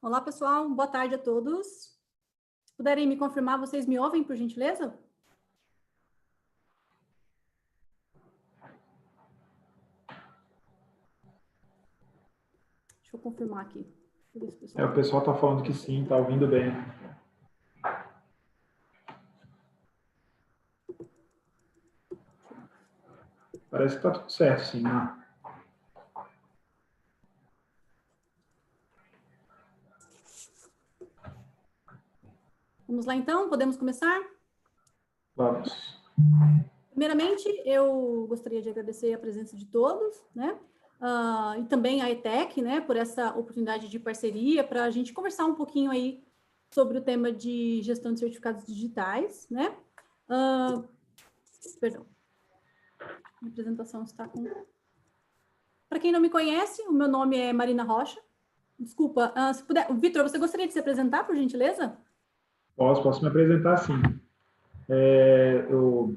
Olá, pessoal. Boa tarde a todos. Se puderem me confirmar, vocês me ouvem, por gentileza? Deixa eu confirmar aqui. O pessoal está falando que sim, está ouvindo bem. Parece que está tudo certo, sim, né? Vamos lá, então? Podemos começar? Vamos. Primeiramente, eu gostaria de agradecer a presença de todos, né? E também a ETEC, né, por essa oportunidade de parceria, para a gente conversar um pouquinho aí sobre o tema de gestão de certificados digitais, né? Perdão. Minha apresentação está com... Para quem não me conhece, o meu nome é Marina Rocha. Desculpa, se puder... Vitor, você gostaria de se apresentar, por gentileza? Posso me apresentar, sim. O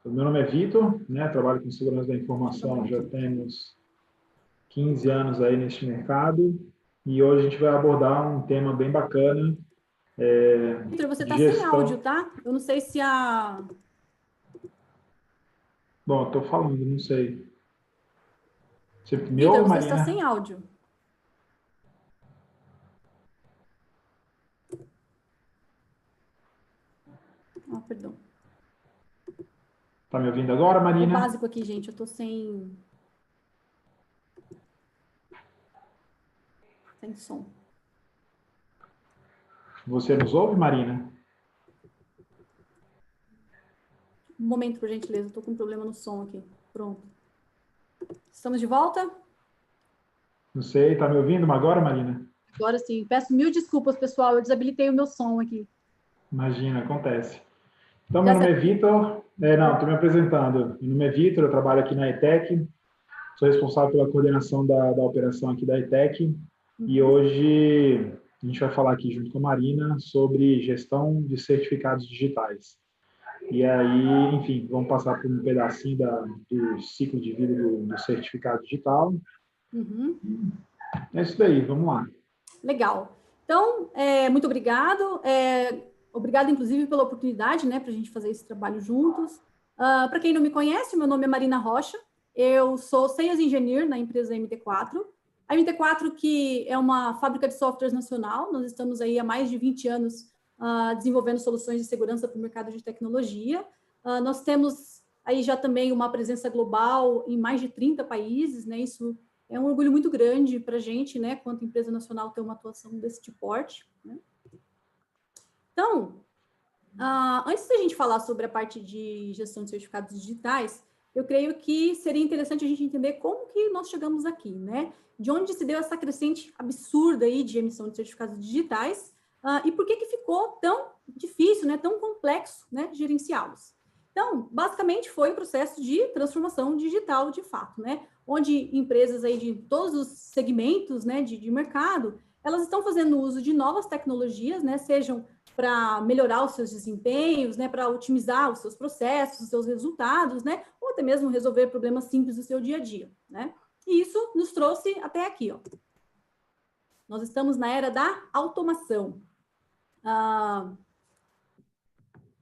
meu nome é Vitor, né? Trabalho com segurança da informação, já temos 15 anos aí neste mercado, e hoje a gente vai abordar um tema bem bacana. Vitor, você está sem áudio, tá? Eu não sei se a... Bom, estou falando, não sei. Você me Vitor, ouve, você está Marina? sem áudio. Perdão. Está me ouvindo agora, Marina? É básico aqui, gente. Eu estou sem som. Você nos ouve, Marina? Um momento, por gentileza. Estou com um problema no som aqui. Pronto. Estamos de volta? Não sei, está me ouvindo agora, Marina? Agora sim. Peço mil desculpas, pessoal. Eu desabilitei o meu som aqui. Imagina, acontece. Então, meu nome é Vitor. Estou me apresentando. Meu nome é Vitor, eu trabalho aqui na ETEC. Sou responsável pela coordenação da operação aqui da ETEC. E hoje a gente vai falar aqui junto com a Marina sobre gestão de certificados digitais. E aí, enfim, vamos passar por um pedacinho do ciclo de vida do certificado digital. É isso daí, vamos lá. Legal. Então, muito obrigado. Obrigado, inclusive, pela oportunidade, né, para a gente fazer esse trabalho juntos. Para quem não me conhece, meu nome é Marina Rocha. Eu sou Sales Engineer na empresa MT4. A MT4, que é uma fábrica de softwares nacional, nós estamos aí há mais de 20 anos desenvolvendo soluções de segurança para o mercado de tecnologia. Nós temos aí já também uma presença global em mais de 30 países, né? Isso é um orgulho muito grande para a gente, né, quanto empresa nacional, ter uma atuação desse porte, né? Então, antes da gente falar sobre a parte de gestão de certificados digitais, eu creio que seria interessante a gente entender como que nós chegamos aqui, né? De onde se deu essa crescente absurda aí de emissão de certificados digitais e por que ficou tão difícil, né, tão complexo, né, gerenciá-los. Então, basicamente foi um processo de transformação digital de fato, né? Onde empresas aí de todos os segmentos, né, de mercado, elas estão fazendo uso de novas tecnologias, né, sejam para melhorar os seus desempenhos, né, para otimizar os seus processos, os seus resultados, né, ou até mesmo resolver problemas simples do seu dia a dia, né? E isso nos trouxe até aqui, ó. Nós estamos na era da automação.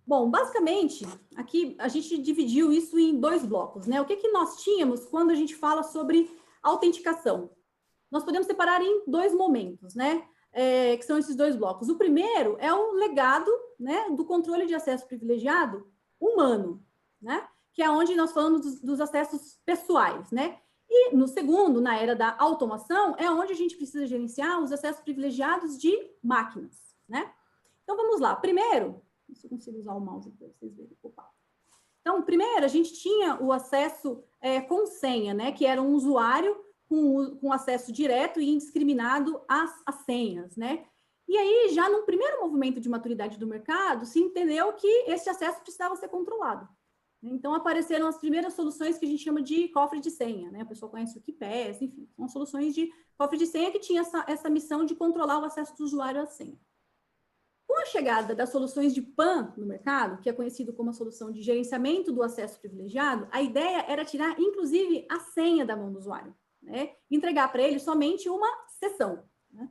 Bom, basicamente, aqui a gente dividiu isso em dois blocos, né? O que nós tínhamos quando a gente fala sobre autenticação? Nós podemos separar em dois momentos, né? Que são esses dois blocos. O primeiro é o legado, né, do controle de acesso privilegiado humano, né? Que é onde nós falamos dos acessos pessoais, né? E no segundo, na era da automação, é onde a gente precisa gerenciar os acessos privilegiados de máquinas, né? Então, vamos lá. Primeiro, se eu consigo usar o mouse para vocês verem. Opa. Então, primeiro, a gente tinha o acesso com senha, né? Que era um usuário com acesso direto e indiscriminado às senhas, né? E aí, já num primeiro movimento de maturidade do mercado, se entendeu que esse acesso precisava ser controlado. Então, apareceram as primeiras soluções que a gente chama de cofre de senha, né? A pessoa conhece o KeePass, enfim, são soluções de cofre de senha que tinha essa missão de controlar o acesso do usuário à senha. Com a chegada das soluções de PAN no mercado, que é conhecido como a solução de gerenciamento do acesso privilegiado, a ideia era tirar, inclusive, a senha da mão do usuário, né? Entregar para ele somente uma sessão, né?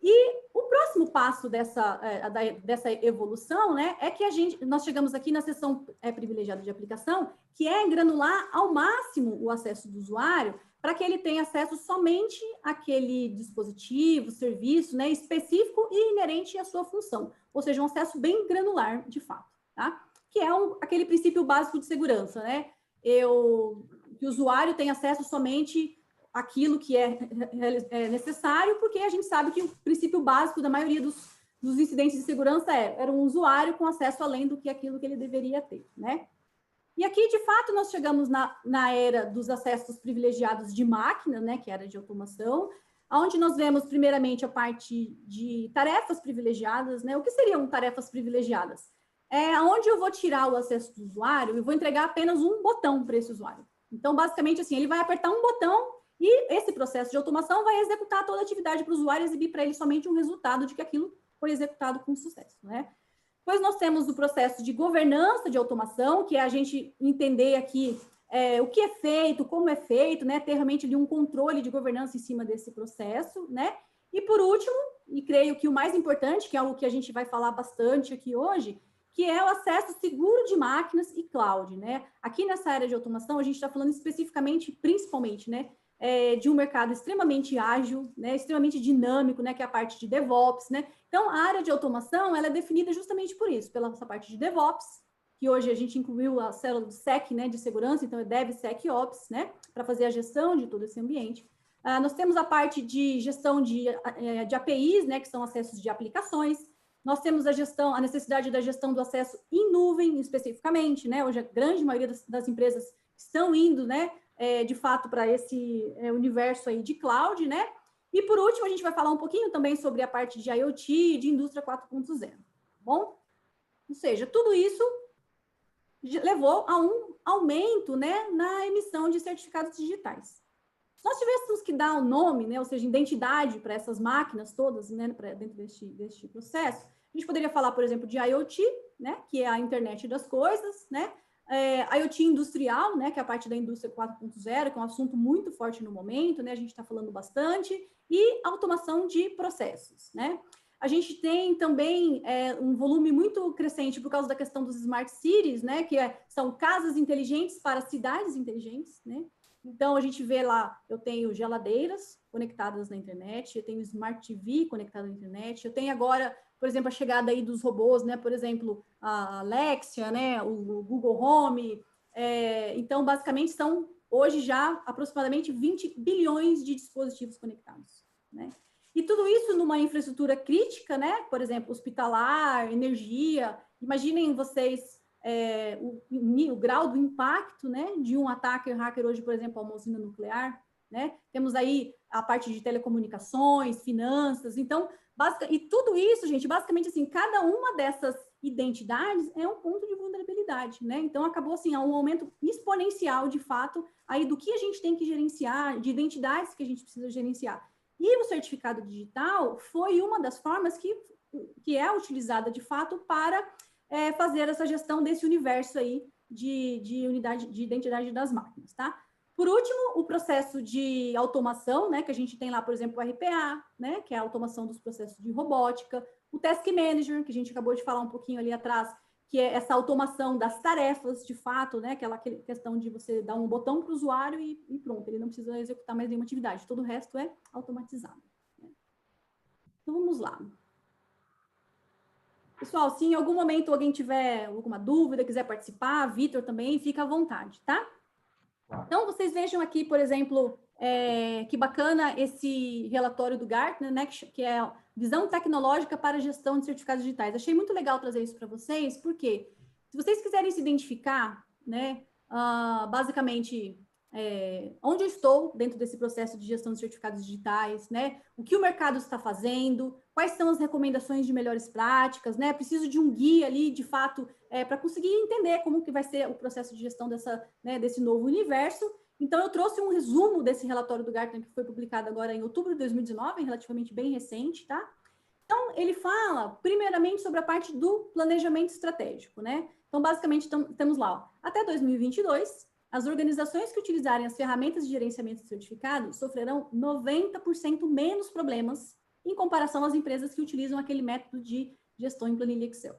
E o próximo passo dessa evolução, né, é que nós chegamos aqui na seção privilegiada de aplicação, que é granular ao máximo o acesso do usuário, para que ele tenha acesso somente àquele dispositivo, serviço, né, específico e inerente à sua função. Ou seja, um acesso bem granular, de fato, tá? Que é aquele princípio básico de segurança, né? Que o usuário tem acesso somente àquilo que é necessário, porque a gente sabe que o princípio básico da maioria dos incidentes de segurança era um usuário com acesso além do que aquilo que ele deveria ter, né? E aqui, de fato, nós chegamos na era dos acessos privilegiados de máquina, né, que era de automação, onde nós vemos, primeiramente, a parte de tarefas privilegiadas, né? O que seriam tarefas privilegiadas? Onde eu vou tirar o acesso do usuário e vou entregar apenas um botão para esse usuário. Então, basicamente, assim, ele vai apertar um botão e esse processo de automação vai executar toda a atividade para o usuário e exibir para ele somente um resultado de que aquilo foi executado com sucesso, né? Depois nós temos o processo de governança de automação, que é a gente entender aqui o que é feito, como é feito, né? Ter realmente ali um controle de governança em cima desse processo, né? E por último, e creio que o mais importante, que é algo que a gente vai falar bastante aqui hoje, que é o acesso seguro de máquinas e cloud, né? Aqui nessa área de automação, a gente está falando especificamente, principalmente, né? De um mercado extremamente ágil, né, extremamente dinâmico, né, que é a parte de DevOps, né? Então, a área de automação, ela é definida justamente por isso, pela essa parte de DevOps, que hoje a gente incluiu a célula do Sec, né, de segurança, então é DevSecOps, né, para fazer a gestão de todo esse ambiente. Nós temos a parte de gestão de APIs, né, que são acessos de aplicações. Nós temos a necessidade da gestão do acesso em nuvem, especificamente, né? Hoje a grande maioria das empresas estão indo, né, de fato, para esse universo aí de cloud, né? E, por último, a gente vai falar um pouquinho também sobre a parte de IoT e de indústria 4.0, tá bom? Ou seja, tudo isso levou a um aumento, né, na emissão de certificados digitais. Se nós tivéssemos que dar um nome, né, ou seja, identidade para essas máquinas todas, né, dentro deste processo, a gente poderia falar, por exemplo, de IoT, né, que é a internet das coisas, né? IoT industrial, né, que é a parte da indústria 4.0, que é um assunto muito forte no momento, né, a gente está falando bastante, e automação de processos, né. A gente tem também um volume muito crescente por causa da questão dos smart cities, né, que são casas inteligentes para cidades inteligentes, né. Então, a gente vê lá, eu tenho geladeiras conectadas na internet, eu tenho Smart TV conectada na internet, eu tenho agora, por exemplo, a chegada aí dos robôs, né? Por exemplo, a Alexia, né? O Google Home. Então, basicamente, são hoje já aproximadamente 20 bilhões de dispositivos conectados, né? E tudo isso numa infraestrutura crítica, né? Por exemplo, hospitalar, energia. Imaginem vocês o grau do impacto, né, de um hacker hoje, por exemplo, a uma usina nuclear, né? Temos aí a parte de telecomunicações, finanças, então, e tudo isso, gente, basicamente assim, cada uma dessas identidades é um ponto de vulnerabilidade, né? Então, acabou assim, há um aumento exponencial, de fato, aí do que a gente tem que gerenciar, de identidades que a gente precisa gerenciar. E o certificado digital foi uma das formas que é utilizada, de fato, para fazer essa gestão desse universo aí de unidade de identidade das máquinas, tá? Por último, o processo de automação, né, que a gente tem lá, por exemplo, o RPA, né, que é a automação dos processos de robótica, o Task Manager, que a gente acabou de falar um pouquinho ali atrás, que é essa automação das tarefas, de fato, né, aquela questão de você dar um botão para o usuário e pronto, ele não precisa executar mais nenhuma atividade, todo o resto é automatizado, né? Então, vamos lá. Pessoal, se em algum momento alguém tiver alguma dúvida, quiser participar, Vitor também, fica à vontade, tá? Então, vocês vejam aqui, por exemplo, que bacana esse relatório do Gartner, né, que é Visão Tecnológica para a Gestão de Certificados Digitais. Achei muito legal trazer isso para vocês, porque se vocês quiserem se identificar, né, basicamente, onde eu estou dentro desse processo de gestão de certificados digitais, né? O que o mercado está fazendo, quais são as recomendações de melhores práticas, né? Preciso de um guia ali, de fato, para conseguir entender como que vai ser o processo de gestão desse novo universo. Então, eu trouxe um resumo desse relatório do Gartner, que foi publicado agora em outubro de 2019, relativamente bem recente, tá? Então, ele fala, primeiramente, sobre a parte do planejamento estratégico, né? Então, basicamente, temos lá, ó, até 2022, as organizações que utilizarem as ferramentas de gerenciamento de certificado sofrerão 90% menos problemas em comparação às empresas que utilizam aquele método de gestão em planilha Excel.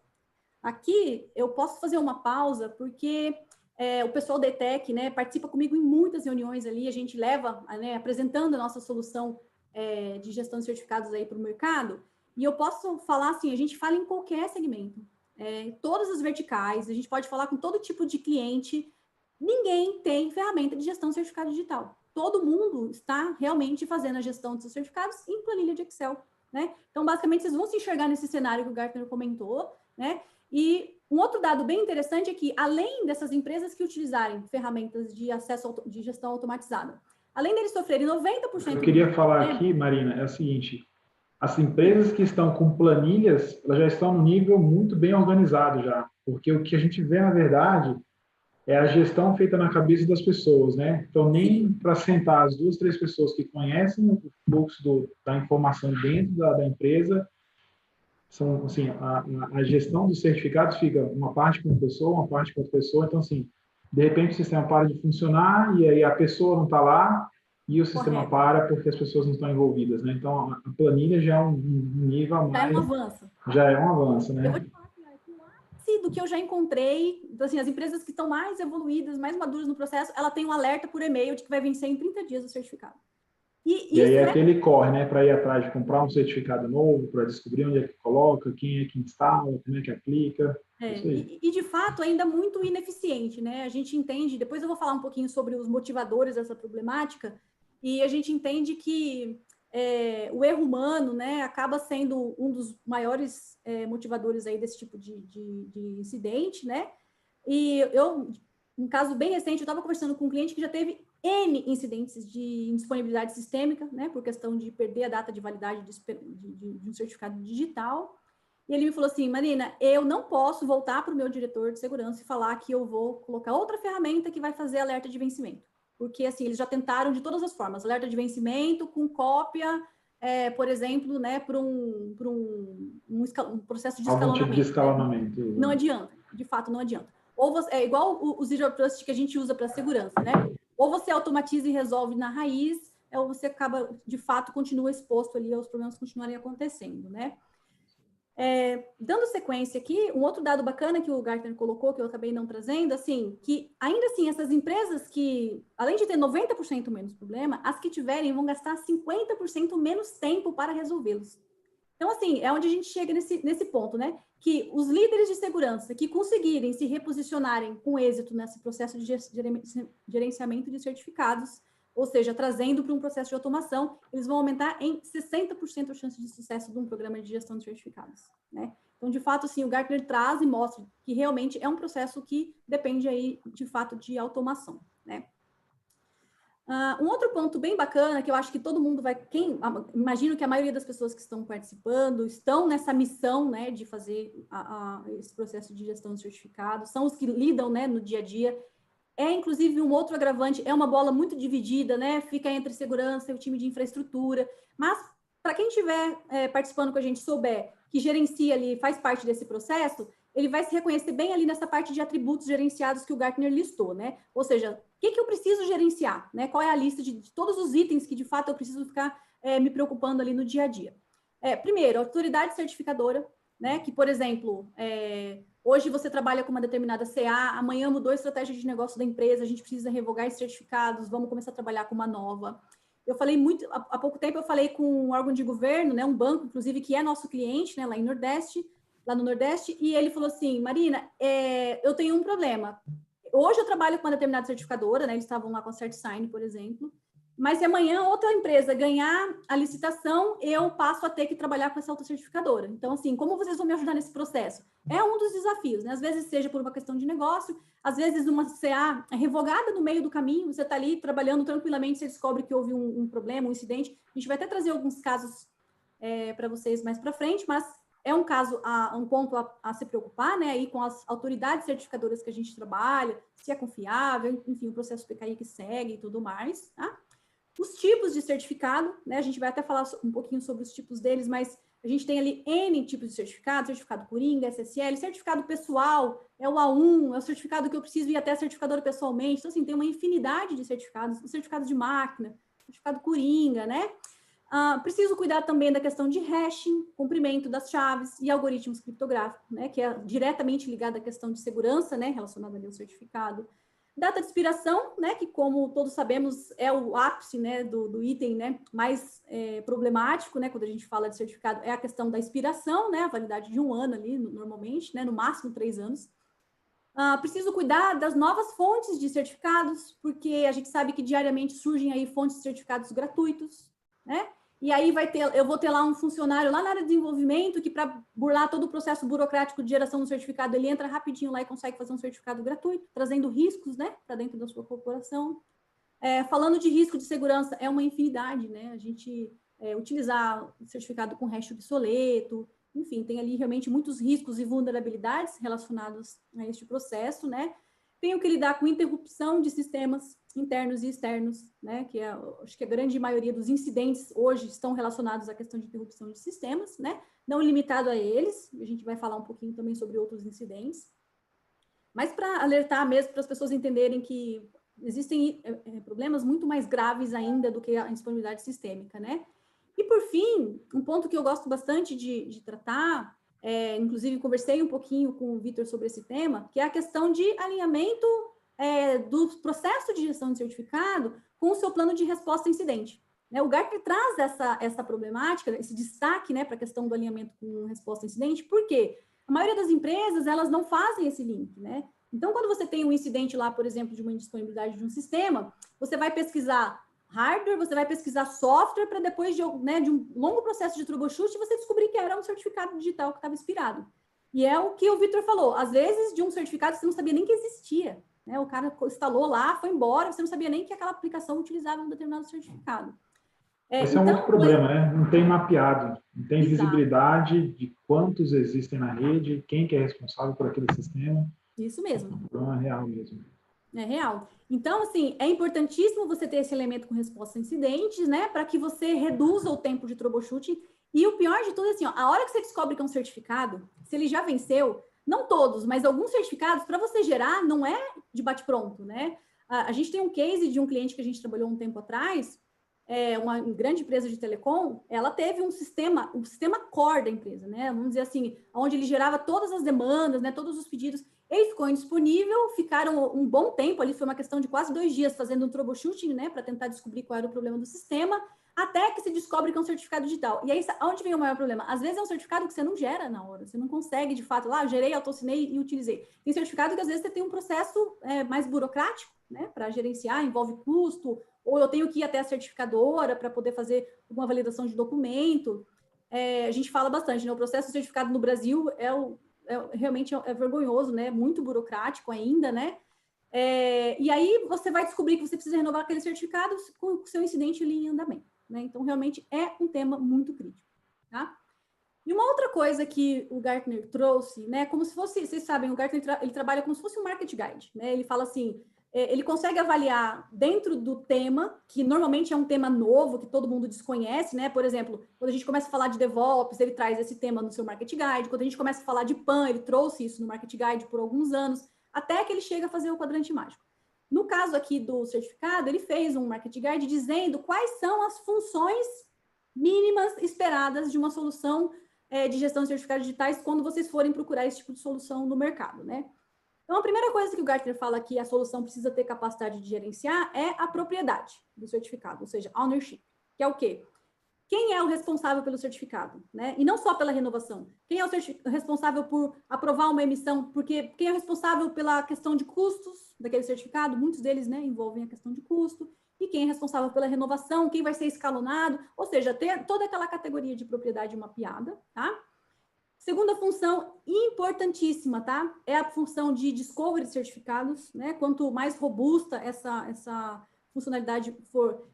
Aqui, eu posso fazer uma pausa, porque o pessoal da ETEC, né, participa comigo em muitas reuniões ali, a gente leva, né, apresentando a nossa solução de gestão de certificados aí para o mercado, e eu posso falar assim, a gente fala em qualquer segmento, todas as verticais, a gente pode falar com todo tipo de cliente, ninguém tem ferramenta de gestão de certificado digital. Todo mundo está realmente fazendo a gestão dos seus certificados em planilha de Excel, né? Então, basicamente, vocês vão se enxergar nesse cenário que o Gartner comentou, né? E um outro dado bem interessante é que, além dessas empresas que utilizarem ferramentas de acesso de gestão automatizada, além deles sofrerem 90%... Eu queria falar aqui, Marina, é o seguinte, as empresas que estão com planilhas, elas já estão no nível muito bem organizado já, porque o que a gente vê, na verdade, é a gestão feita na cabeça das pessoas, né? Então, nem para sentar as 2, 3 pessoas que conhecem o fluxo da informação dentro da empresa, são, assim, a gestão dos certificados fica uma parte com uma pessoa, uma parte com outra pessoa, então, assim, de repente o sistema para de funcionar e aí a pessoa não está lá e o sistema para porque as pessoas não estão envolvidas, né? Então, a planilha já é um nível a mais... Já é um avanço. Já é um avanço, né? Eu vou te falar do que eu já encontrei, assim, as empresas que estão mais evoluídas, mais maduras no processo, ela tem um alerta por e-mail de que vai vencer em 30 dias o certificado. E aí é aquele corre, né, para ir atrás de comprar um certificado novo, para descobrir onde é que coloca, quem é que instala, como é que aplica. E de fato ainda muito ineficiente, né? A gente entende, depois eu vou falar um pouquinho sobre os motivadores dessa problemática, e a gente entende que o erro humano, né, acaba sendo um dos maiores motivadores aí desse tipo de incidente, né? E um caso bem recente, eu estava conversando com um cliente que já teve N incidentes de indisponibilidade sistêmica, né, por questão de perder a data de validade de um certificado digital. E ele me falou assim, Marina, eu não posso voltar para o meu diretor de segurança e falar que eu vou colocar outra ferramenta que vai fazer alerta de vencimento. Porque, assim, eles já tentaram de todas as formas, alerta de vencimento com cópia, por exemplo, né, para um processo de escalonamento. Algum tipo de escalonamento. Né? Não adianta, de fato não adianta. Ou você, é igual o Zero Trust que a gente usa para segurança, né? Ou você automatiza e resolve na raiz, ou você acaba, de fato, continua exposto ali aos problemas continuarem acontecendo, né? Dando sequência aqui, um outro dado bacana que o Gartner colocou, que eu acabei não trazendo, assim, que ainda assim, essas empresas que, além de ter 90% menos problema, as que tiverem vão gastar 50% menos tempo para resolvê-los. Então, assim, é onde a gente chega nesse ponto, né? Que os líderes de segurança que conseguirem se reposicionarem com êxito nesse processo de gerenciamento de certificados, ou seja, trazendo para um processo de automação, eles vão aumentar em 60% a chance de sucesso de um programa de gestão de certificados, né? Então, de fato, assim, o Gartner traz e mostra que realmente é um processo que depende aí, de fato, de automação, né? Um outro ponto bem bacana, que eu acho que todo mundo imagino que a maioria das pessoas que estão participando estão nessa missão, né, de fazer esse processo de gestão de certificados, são os que lidam, né, no dia a dia. Inclusive, um outro agravante, é uma bola muito dividida, né, fica entre segurança e o time de infraestrutura, mas para quem estiver participando com a gente, souber que gerencia ali, faz parte desse processo, ele vai se reconhecer bem ali nessa parte de atributos gerenciados que o Gartner listou, né? Ou seja, o que eu preciso gerenciar, né? Qual é a lista de todos os itens que, de fato, eu preciso ficar me preocupando ali no dia a dia? Primeiro, autoridade certificadora, né? Que, por exemplo, hoje você trabalha com uma determinada CA, amanhã mudou a estratégia de negócio da empresa, a gente precisa revogar esses certificados, vamos começar a trabalhar com uma nova. Eu falei há pouco tempo eu falei com um órgão de governo, né? Um banco, inclusive, que é nosso cliente, né? Lá no Nordeste, e ele falou assim, Marina, eu tenho um problema. Hoje eu trabalho com uma determinada certificadora, né? Eles estavam lá com a CertSign, por exemplo, mas se amanhã outra empresa ganhar a licitação, eu passo a ter que trabalhar com essa outra certificadora. Então, assim, como vocês vão me ajudar nesse processo? É um dos desafios, né? Às vezes seja por uma questão de negócio, às vezes uma CA revogada no meio do caminho, você está ali trabalhando tranquilamente, você descobre que houve um problema, um incidente. A gente vai até trazer alguns casos para vocês mais para frente, mas é um caso, um ponto a se preocupar, né, aí com as autoridades certificadoras que a gente trabalha, se é confiável, enfim, o processo PKI que segue e tudo mais, tá? Os tipos de certificado, né, a gente vai até falar um pouquinho sobre os tipos deles, mas a gente tem ali N tipos de certificado, certificado Coringa, SSL, certificado pessoal, é o A1, é o certificado que eu preciso ir até a certificadora pessoalmente, então, assim, tem uma infinidade de certificados, o certificado de máquina, certificado Coringa, né? Preciso cuidar também da questão de hashing, comprimento das chaves e algoritmos criptográficos, né, que é diretamente ligado à questão de segurança, né, relacionada ali ao certificado. Data de expiração, né, que como todos sabemos é o ápice, né, do item, né, mais problemático, né, quando a gente fala de certificado, é a questão da expiração, né, a validade de 1 ano ali, normalmente, né, no máximo 3 anos. Preciso cuidar das novas fontes de certificados, porque a gente sabe que diariamente surgem aí fontes de certificados gratuitos, né? E aí eu vou ter lá um funcionário lá na área de desenvolvimento que, para burlar todo o processo burocrático de geração do certificado, ele entra rapidinho lá e consegue fazer um certificado gratuito, trazendo riscos, né, para dentro da sua corporação. Falando de risco de segurança, é uma infinidade, né? A gente utilizar o certificado com hash obsoleto, enfim, tem ali realmente muitos riscos e vulnerabilidades relacionados a este processo, né? Tenho que lidar com interrupção de sistemas internos e externos, né? Que acho que a grande maioria dos incidentes hoje estão relacionados à questão de interrupção de sistemas, né? Não limitado a eles, a gente vai falar um pouquinho também sobre outros incidentes. Mas para alertar mesmo, para as pessoas entenderem que existem problemas muito mais graves ainda do que a indisponibilidade sistêmica, né? E, por fim, um ponto que eu gosto bastante de tratar, inclusive conversei um pouquinho com o Vitor sobre esse tema, que é a questão de alinhamento do processo de gestão de certificado com o seu plano de resposta a incidente. Né? O Gartner traz essa problemática, esse destaque, né, para a questão do alinhamento com resposta a incidente, por quê? A maioria das empresas, elas não fazem esse link, né? Então, quando você tem um incidente lá, por exemplo, de uma indisponibilidade de um sistema, você vai pesquisar hardware, você vai pesquisar software para depois de um longo processo de troubleshoot, você descobrir que era um certificado digital que estava expirado. E é o que o Vitor falou, às vezes de um certificado você não sabia nem que existia, né? O cara instalou lá, foi embora, você não sabia nem que aquela aplicação utilizava um determinado certificado. Esse é um outro problema, né? Não tem mapeado, não tem visibilidade de quantos existem na rede, quem que é responsável por aquele sistema. Isso mesmo. Então, é real mesmo. É real. Então, assim, é importantíssimo você ter esse elemento com resposta a incidentes, né? Para que você reduza o tempo de troubleshooting. E o pior de tudo é assim, ó, a hora que você descobre que é um certificado, se ele já venceu, não todos, mas alguns certificados, para você gerar, não é de bate-pronto, né? A gente tem um case de um cliente que a gente trabalhou um tempo atrás, uma grande empresa de telecom, ela teve um sistema core da empresa, né? Vamos dizer assim, onde ele gerava todas as demandas, né? Todos os pedidos. Ele ficou indisponível, ficaram um bom tempo ali, foi uma questão de quase 2 dias fazendo um troubleshooting, né? Para tentar descobrir qual era o problema do sistema, até que se descobre que é um certificado digital. E aí, onde vem o maior problema? Às vezes é um certificado que você não gera na hora, você não consegue, de fato, lá, gerei, autoassinei e utilizei. Tem certificado que às vezes você tem um processo mais burocrático, né? Para gerenciar, envolve custo, ou eu tenho que ir até a certificadora para poder fazer uma validação de documento. A gente fala bastante, né? O processo de certificado no Brasil realmente é vergonhoso, né? Muito burocrático ainda, né? E aí você vai descobrir que você precisa renovar aquele certificado com o seu incidente ali em andamento, né? Então, realmente é um tema muito crítico, tá? E uma outra coisa que o Gartner trouxe, né? Como se fosse, vocês sabem, o Gartner ele trabalha como se fosse um market guide, né? Ele fala assim, ele consegue avaliar dentro do tema, que normalmente é um tema novo, que todo mundo desconhece, né? Por exemplo, quando a gente começa a falar de DevOps, ele traz esse tema no seu Market Guide. Quando a gente começa a falar de PAN, ele trouxe isso no Market Guide por alguns anos, até que ele chega a fazer o quadrante mágico. No caso aqui do certificado, ele fez um Market Guide dizendo quais são as funções mínimas esperadas de uma solução de gestão de certificados digitais quando vocês forem procurar esse tipo de solução no mercado, né? Então, a primeira coisa que o Gartner fala que a solução precisa ter capacidade de gerenciar é a propriedade do certificado, ou seja, ownership, que é o quê? Quem é o responsável pelo certificado, né? E não só pela renovação. Quem é o responsável por aprovar uma emissão? Porque quem é o responsável pela questão de custos daquele certificado? Muitos deles, né, envolvem a questão de custo. E quem é responsável pela renovação? Quem vai ser escalonado? Ou seja, ter toda aquela categoria de propriedade mapeada, tá? Segunda função importantíssima, tá? É a função de discovery de certificados, né? Quanto mais robusta essa funcionalidade for,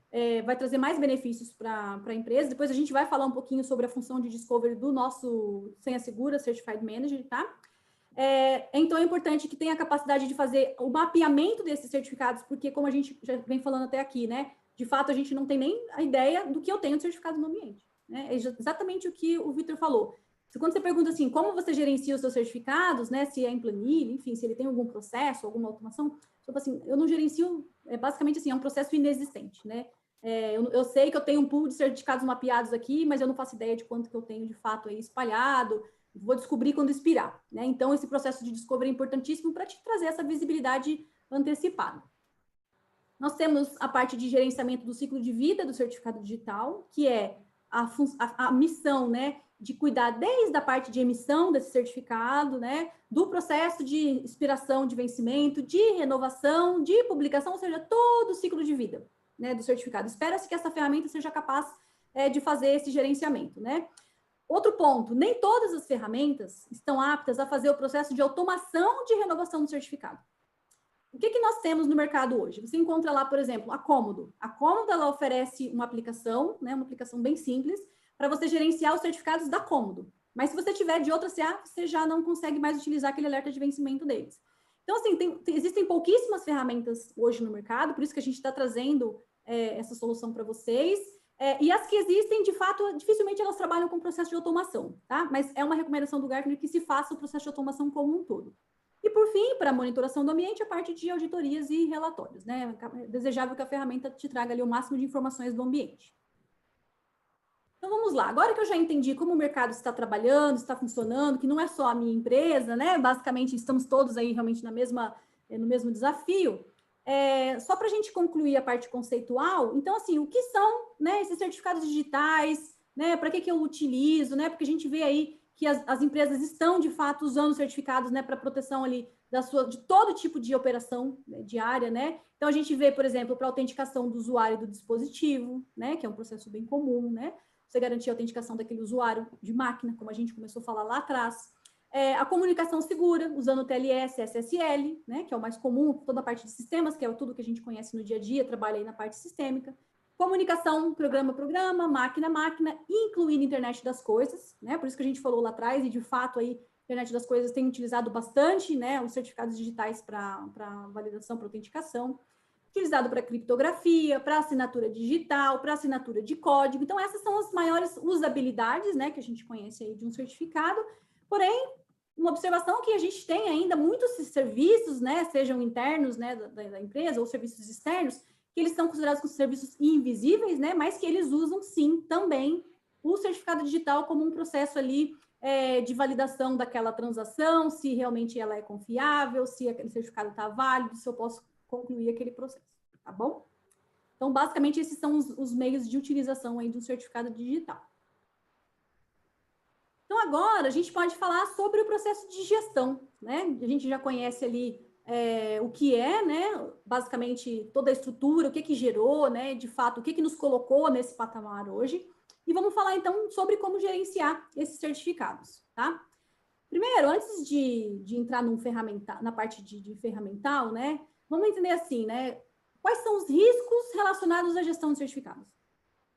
vai trazer mais benefícios para a empresa. Depois a gente vai falar um pouquinho sobre a função de discovery do nosso Senha Segura Certified Manager, tá? Então é importante que tenha a capacidade de fazer o mapeamento desses certificados, porque como a gente já vem falando até aqui, né? De fato, a gente não tem nem a ideia do que eu tenho de certificado no ambiente, né? É exatamente o que o Vitor falou. Quando você pergunta assim, como você gerencia os seus certificados, né? Se é em planilha, enfim, se ele tem algum processo, alguma automação, eu falo assim, eu não gerencio, basicamente assim, é um processo inexistente, né? Eu sei que eu tenho um pool de certificados mapeados aqui, mas eu não faço ideia de quanto que eu tenho de fato aí espalhado. Vou descobrir quando expirar, né? Então, esse processo de discovery é importantíssimo para te trazer essa visibilidade antecipada. Nós temos a parte de gerenciamento do ciclo de vida do certificado digital, que é a missão, né, de cuidar desde a parte de emissão desse certificado, né, do processo de expiração de vencimento, de renovação, de publicação, ou seja, todo o ciclo de vida, né, do certificado. Espera-se que essa ferramenta seja capaz de fazer esse gerenciamento, né? Outro ponto, nem todas as ferramentas estão aptas a fazer o processo de automação de renovação do certificado. O que nós temos no mercado hoje? Você encontra lá, por exemplo, a Cômodo. A Cômodo, ela oferece uma aplicação, né, uma aplicação bem simples, para você gerenciar os certificados da Cômodo. Mas se você tiver de outra CA, você já não consegue mais utilizar aquele alerta de vencimento deles. Então, assim, existem pouquíssimas ferramentas hoje no mercado, por isso que a gente está trazendo essa solução para vocês. E as que existem, de fato, dificilmente elas trabalham com processo de automação, tá? Mas é uma recomendação do Gartner que se faça o processo de automação como um todo. E, por fim, para a monitoração do ambiente, a parte de auditorias e relatórios, né? É desejável que a ferramenta te traga ali o máximo de informações do ambiente. Então, vamos lá. Agora que eu já entendi como o mercado está trabalhando, está funcionando, que não é só a minha empresa, né? Basicamente, estamos todos aí realmente no mesmo desafio. Só para a gente concluir a parte conceitual, então, assim, o que são, né, esses certificados digitais, né? Para que eu utilizo, né? Porque a gente vê aí que as empresas estão, de fato, usando certificados, né, para proteção ali de todo tipo de operação, né, diária, né? Então, a gente vê, por exemplo, para autenticação do usuário e do dispositivo, né, que é um processo bem comum, né? Você garantir a autenticação daquele usuário de máquina, como a gente começou a falar lá atrás. A comunicação segura, usando TLS, SSL, né, que é o mais comum, toda a parte de sistemas, que é tudo que a gente conhece no dia a dia, trabalha aí na parte sistêmica. Comunicação, programa, máquina, incluindo internet das coisas, né? Por isso que a gente falou lá atrás, e de fato aí, internet das coisas tem utilizado bastante, né, os certificados digitais para validação, para autenticação, utilizado para criptografia, para assinatura digital, para assinatura de código. Então, essas são as maiores usabilidades, né, que a gente conhece aí de um certificado. Porém, uma observação que a gente tem ainda muitos serviços, né, sejam internos, né, da empresa ou serviços externos, que eles são considerados como serviços invisíveis, né, mas que eles usam, sim, também o certificado digital como um processo ali de validação daquela transação, se realmente ela é confiável, se aquele certificado está válido, se eu posso concluir aquele processo, tá bom? Então, basicamente, esses são os meios de utilização aí do certificado digital. Então, agora, a gente pode falar sobre o processo de gestão, né? A gente já conhece ali o que é, né? Basicamente, toda a estrutura, o que gerou, né? De fato, o que nos colocou nesse patamar hoje. E vamos falar, então, sobre como gerenciar esses certificados, tá? Primeiro, antes de entrar na parte de ferramental, né? Vamos entender assim, né? Quais são os riscos relacionados à gestão de certificados?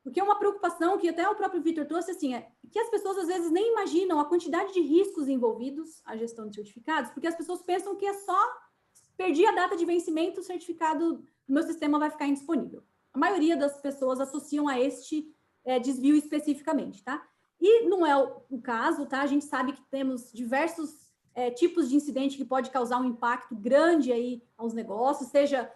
Porque uma preocupação que até o próprio Vitor trouxe, assim, é que as pessoas às vezes nem imaginam a quantidade de riscos envolvidos à gestão de certificados, porque as pessoas pensam que é só perdi a data de vencimento, o certificado do meu sistema vai ficar indisponível. A maioria das pessoas associam a este desvio especificamente, tá? E não é o caso, tá? A gente sabe que temos diversos tipos de incidente que pode causar um impacto grande aí aos negócios, seja,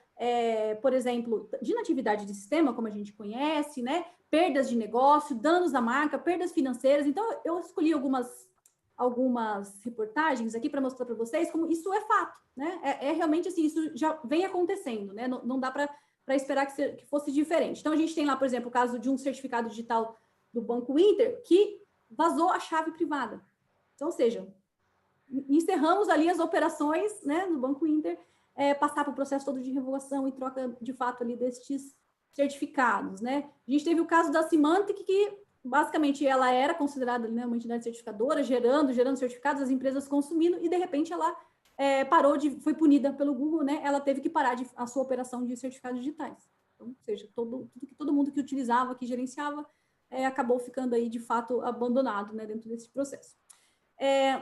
por exemplo, de inatividade de sistema, como a gente conhece, né? Perdas de negócio, danos à marca, perdas financeiras. Então, eu escolhi algumas reportagens aqui para mostrar para vocês como isso é fato, né? Realmente assim, isso já vem acontecendo, né? Não dá para esperar que fosse diferente. Então, a gente tem lá, por exemplo, o caso de um certificado digital do Banco Inter que vazou a chave privada. Então, ou seja, encerramos ali as operações, né, no Banco Inter, passar para o processo todo de revogação e troca, de fato, ali destes certificados, né? A gente teve o caso da Symantec, que basicamente ela era considerada, né, uma entidade certificadora, gerando certificados, as empresas consumindo, e de repente ela foi punida pelo Google, né? Ela teve que parar a sua operação de certificados digitais. Então, ou seja, todo mundo que utilizava, que gerenciava, acabou ficando aí, de fato, abandonado, né, dentro desse processo.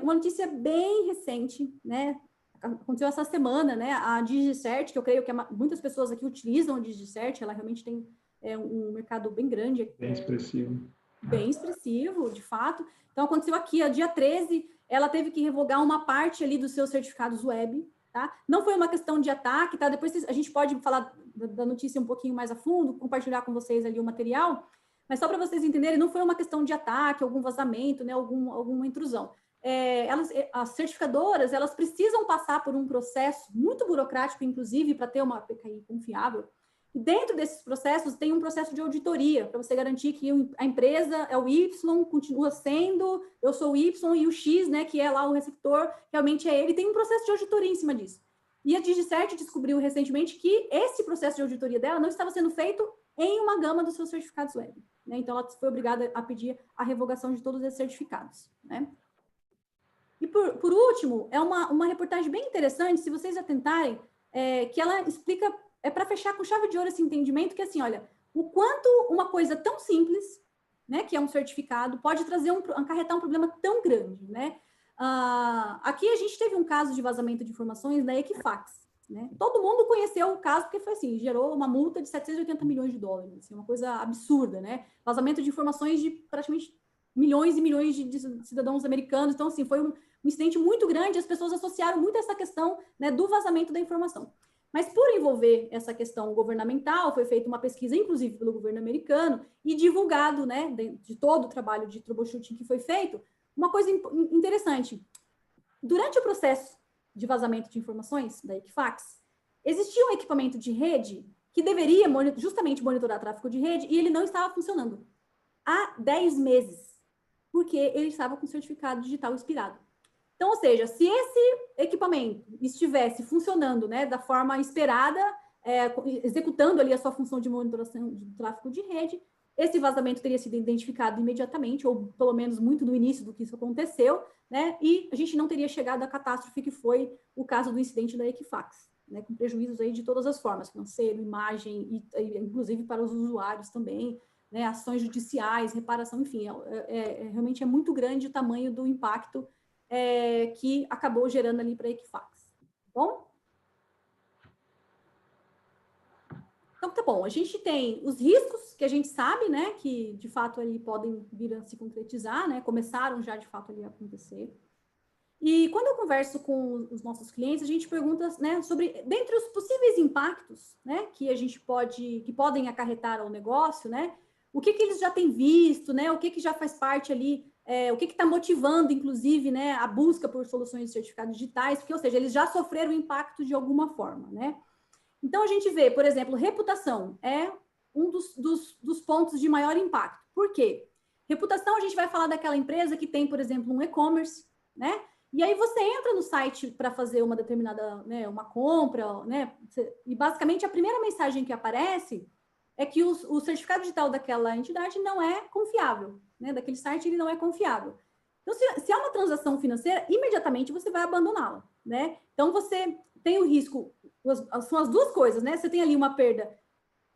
Uma notícia bem recente, né? Aconteceu essa semana, né? A DigiCert, que eu creio que muitas pessoas aqui utilizam a DigiCert, ela realmente tem um mercado bem grande. Bem expressivo. Bem expressivo, de fato. Então, aconteceu aqui, dia 13, ela teve que revogar uma parte ali dos seus certificados web, tá? Não foi uma questão de ataque, tá? Depois a gente pode falar da notícia um pouquinho mais a fundo, compartilhar com vocês ali o material, mas só para vocês entenderem, não foi uma questão de ataque, algum vazamento, né? Alguma intrusão. As certificadoras, elas precisam passar por um processo muito burocrático, inclusive, para ter uma PKI confiável. E dentro desses processos, tem um processo de auditoria, para você garantir que a empresa é o Y, continua sendo, eu sou o Y, e o X, né, que é lá o receptor, realmente é ele. Tem um processo de auditoria em cima disso. E a DigiCert descobriu recentemente que esse processo de auditoria dela não estava sendo feito em uma gama dos seus certificados web, né? Então, ela foi obrigada a pedir a revogação de todos esses certificados, né? E, por último, é uma reportagem bem interessante, se vocês atentarem, que ela explica, para fechar com chave de ouro esse entendimento, que assim, olha, o quanto uma coisa tão simples, né, que é um certificado, pode acarretar um problema tão grande, né? Aqui a gente teve um caso de vazamento de informações da Equifax, né? Todo mundo conheceu o caso, porque foi assim, gerou uma multa de 780 milhões de dólares, assim, uma coisa absurda, né? Vazamento de informações de praticamente milhões e milhões de cidadãos americanos. Então, assim, foi um incidente muito grande, as pessoas associaram muito essa questão, né, do vazamento da informação. Mas por envolver essa questão governamental, foi feita uma pesquisa, inclusive pelo governo americano, e divulgado, né, de todo o trabalho de troubleshooting que foi feito, uma coisa interessante. Durante o processo de vazamento de informações da Equifax, existia um equipamento de rede que deveria justamente monitorar tráfego de rede, e ele não estava funcionando há 10 meses, porque ele estava com certificado digital expirado. Então, ou seja, se esse equipamento estivesse funcionando, né, da forma esperada, executando ali a sua função de monitoração de tráfego de rede, esse vazamento teria sido identificado imediatamente, ou pelo menos muito no início do que isso aconteceu, né, e a gente não teria chegado à catástrofe que foi o caso do incidente da Equifax, né, com prejuízos aí de todas as formas, financeiro, imagem, e inclusive para os usuários também, né, ações judiciais, reparação, enfim, realmente é muito grande o tamanho do impacto que acabou gerando ali para a Equifax. Bom? Então, tá bom. A gente tem os riscos que a gente sabe, né, que de fato ali podem vir a se concretizar, né, começaram já de fato ali a acontecer. E quando eu converso com os nossos clientes, a gente pergunta, né, sobre, dentre os possíveis impactos, né, que podem acarretar ao negócio, né, o que eles já têm visto, né, o que já faz parte ali, o que está motivando, inclusive, né, a busca por soluções de certificados digitais, porque, ou seja, eles já sofreram impacto de alguma forma, né? Então, a gente vê, por exemplo, reputação é um dos pontos de maior impacto. Por quê? Reputação, a gente vai falar daquela empresa que tem, por exemplo, um e-commerce, né? E aí você entra no site para fazer uma determinada, né, uma compra, né? E basicamente a primeira mensagem que aparece é que o certificado digital daquela entidade não é confiável, né? Daquele site ele não é confiável. Então, se é uma transação financeira, imediatamente você vai abandoná-la, né? Então, você tem o risco, são as duas coisas, né? Você tem ali uma perda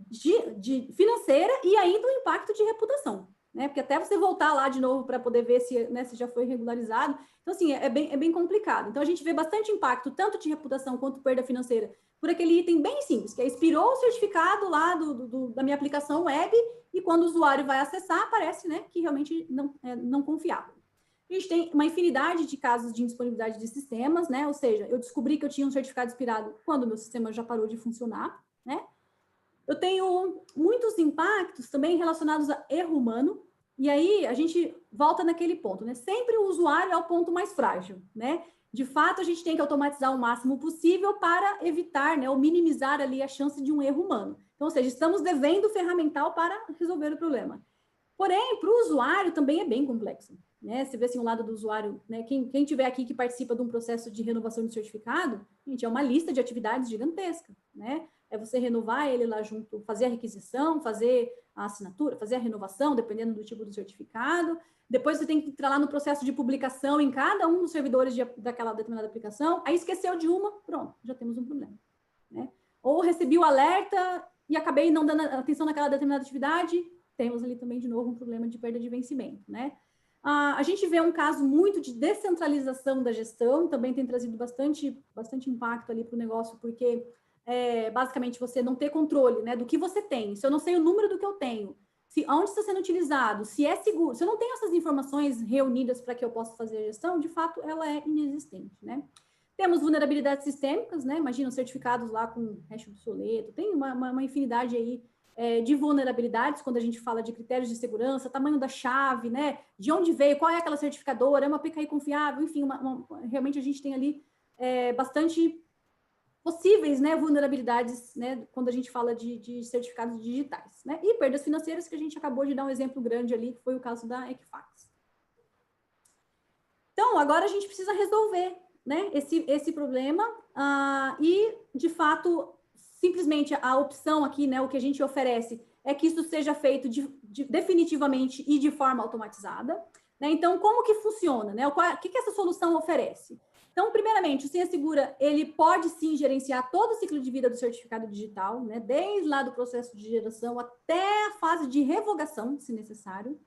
de financeira e ainda um impacto de reputação, né? Porque até você voltar lá de novo para poder ver se, né, se já foi regularizado. Então, assim, é bem complicado. Então, a gente vê bastante impacto, tanto de reputação quanto perda financeira, por aquele item bem simples, que é expirou o certificado lá da minha aplicação web e quando o usuário vai acessar, aparece, né, que realmente não confiável. A gente tem uma infinidade de casos de indisponibilidade de sistemas, né? Ou seja, eu descobri que eu tinha um certificado expirado quando o meu sistema já parou de funcionar, né? Eu tenho muitos impactos também relacionados a erro humano, e aí a gente volta naquele ponto, né? Sempre o usuário é o ponto mais frágil, né? De fato, a gente tem que automatizar o máximo possível para evitar, né, ou minimizar ali a chance de um erro humano. Então, ou seja, estamos devendo ferramental para resolver o problema. Porém, para o usuário também é bem complexo, né? Você vê assim o lado do usuário, né? Quem tiver aqui que participa de um processo de renovação de certificado, gente, é uma lista de atividades gigantesca, né? É você renovar ele lá junto, fazer a requisição, fazer a assinatura, fazer a renovação, dependendo do tipo do certificado. Depois você tem que entrar lá no processo de publicação em cada um dos servidores daquela determinada aplicação. Aí esqueceu de uma, pronto, já temos um problema, né? Ou recebi o alerta e acabei não dando atenção naquela determinada atividade, temos ali também, de novo, um problema de perda de vencimento, né? A gente vê um caso muito de descentralização da gestão, também tem trazido bastante impacto ali para o negócio, porque basicamente você não ter controle, né, do que você tem. Se eu não sei o número do que eu tenho, onde está sendo utilizado, se é seguro, se eu não tenho essas informações reunidas para que eu possa fazer a gestão, de fato, ela é inexistente, né? Temos vulnerabilidades sistêmicas, né? Imagina certificados lá com hash obsoleto, tem uma infinidade aí de vulnerabilidades quando a gente fala de critérios de segurança, tamanho da chave, né? De onde veio, qual é aquela certificadora, é uma PKI confiável, enfim, realmente a gente tem ali bastante possíveis, né, vulnerabilidades, né, quando a gente fala de certificados digitais, né? E perdas financeiras, que a gente acabou de dar um exemplo grande ali, que foi o caso da Equifax. Então, agora a gente precisa resolver, né, esse problema e, de fato, simplesmente a opção aqui, né, o que a gente oferece é que isso seja feito definitivamente e de forma automatizada, né? Então, como que funciona, né? O que essa solução oferece? Então, primeiramente, o Senha Segura, ele pode sim gerenciar todo o ciclo de vida do certificado digital, né? Desde lá do processo de geração até a fase de revogação, se necessário.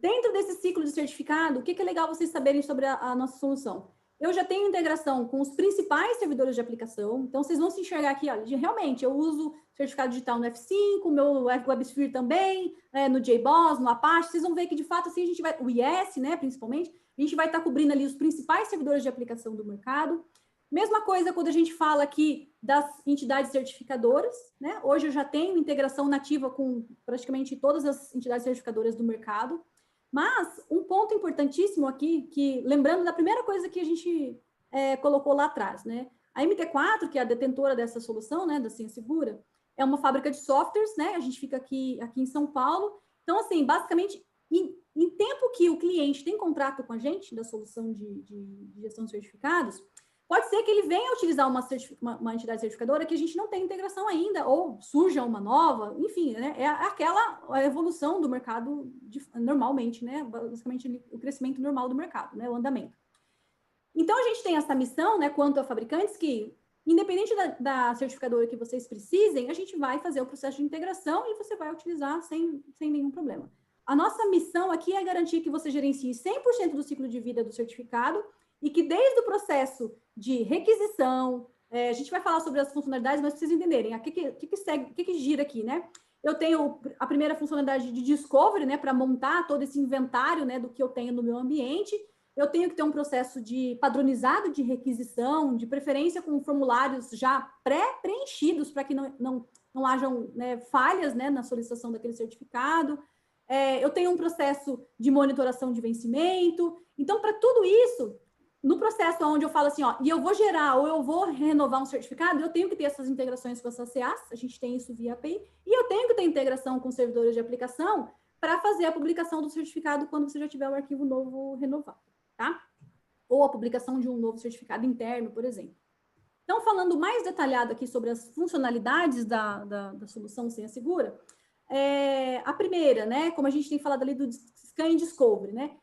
Dentro desse ciclo de certificado, o que é legal vocês saberem sobre a nossa solução? Eu já tenho integração com os principais servidores de aplicação, então vocês vão se enxergar aqui, olha, realmente, eu uso certificado digital no F5, o meu WebSphere também, no JBoss, no Apache, vocês vão ver que, de fato, assim, a gente vai, o IS, né, principalmente, a gente vai estar cobrindo ali os principais servidores de aplicação do mercado. Mesma coisa quando a gente fala aqui das entidades certificadoras, né? Hoje eu já tenho integração nativa com praticamente todas as entidades certificadoras do mercado. Mas um ponto importantíssimo aqui, que lembrando da primeira coisa que a gente colocou lá atrás, né? A MT4, que é a detentora dessa solução, né, da Senha Segura, é uma fábrica de softwares, né? A gente fica aqui em São Paulo. Então, assim, basicamente, em tempo que o cliente tem contrato com a gente, da solução de gestão de certificados, pode ser que ele venha utilizar uma entidade certificadora que a gente não tem integração ainda, ou surja uma nova, enfim, né? É aquela evolução do mercado normalmente, né? Basicamente, o crescimento normal do mercado, né? O andamento. Então, a gente tem essa missão, né, quanto a fabricantes, que, independente da certificadora que vocês precisem, a gente vai fazer o processo de integração e você vai utilizar sem nenhum problema. A nossa missão aqui é garantir que você gerencie 100% do ciclo de vida do certificado e que desde o processo de requisição, a gente vai falar sobre as funcionalidades, mas vocês entenderem, o que gira aqui, né? Eu tenho a primeira funcionalidade de discovery, né, para montar todo esse inventário, né, do que eu tenho no meu ambiente. Eu tenho que ter um processo de padronizado de requisição, de preferência com formulários já pré-preenchidos para que não hajam, né, falhas, né, na solicitação daquele certificado. Eu tenho um processo de monitoração de vencimento. Então, para tudo isso, no processo onde eu falo assim, ó, e eu vou gerar ou eu vou renovar um certificado, eu tenho que ter essas integrações com essas CAs, a gente tem isso via API, e eu tenho que ter integração com servidores de aplicação para fazer a publicação do certificado quando você já tiver o arquivo novo renovado, tá? Ou a publicação de um novo certificado interno, por exemplo. Então, falando mais detalhado aqui sobre as funcionalidades da solução Senha Segura, a primeira, né, como a gente tem falado ali do Scan Discovery, né,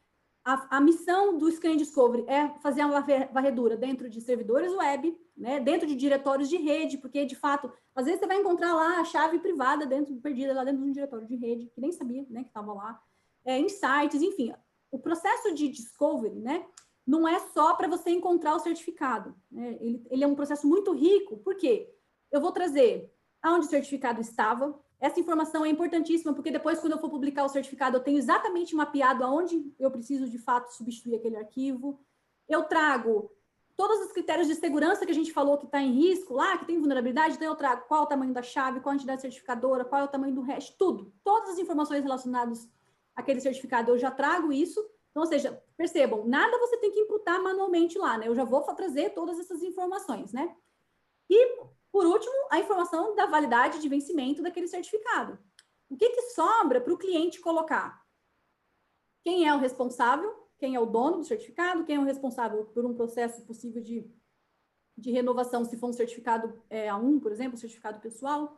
a missão do Scan Discovery é fazer uma varredura dentro de servidores web, né, dentro de diretórios de rede, porque, de fato, às vezes você vai encontrar lá a chave privada perdida lá dentro de um diretório de rede, que nem sabia, né, que estava lá, em sites, enfim. O processo de discovery, né, não é só para você encontrar o certificado, né, ele é um processo muito rico, porque eu vou trazer aonde o certificado estava. Essa informação é importantíssima, porque depois, quando eu for publicar o certificado, eu tenho exatamente mapeado aonde eu preciso, de fato, substituir aquele arquivo. Eu trago todos os critérios de segurança que a gente falou que está em risco lá, que tem vulnerabilidade, então eu trago qual é o tamanho da chave, qual a entidade certificadora, qual é o tamanho do hash, tudo. Todas as informações relacionadas àquele certificado, eu já trago isso. Então, ou seja, percebam, nada você tem que imputar manualmente lá, né? Eu já vou trazer todas essas informações, né? E, por último, a informação da validade de vencimento daquele certificado. O que sobra para o cliente colocar? Quem é o responsável? Quem é o dono do certificado? Quem é o responsável por um processo possível de renovação, se for um certificado A1, por exemplo, um certificado pessoal?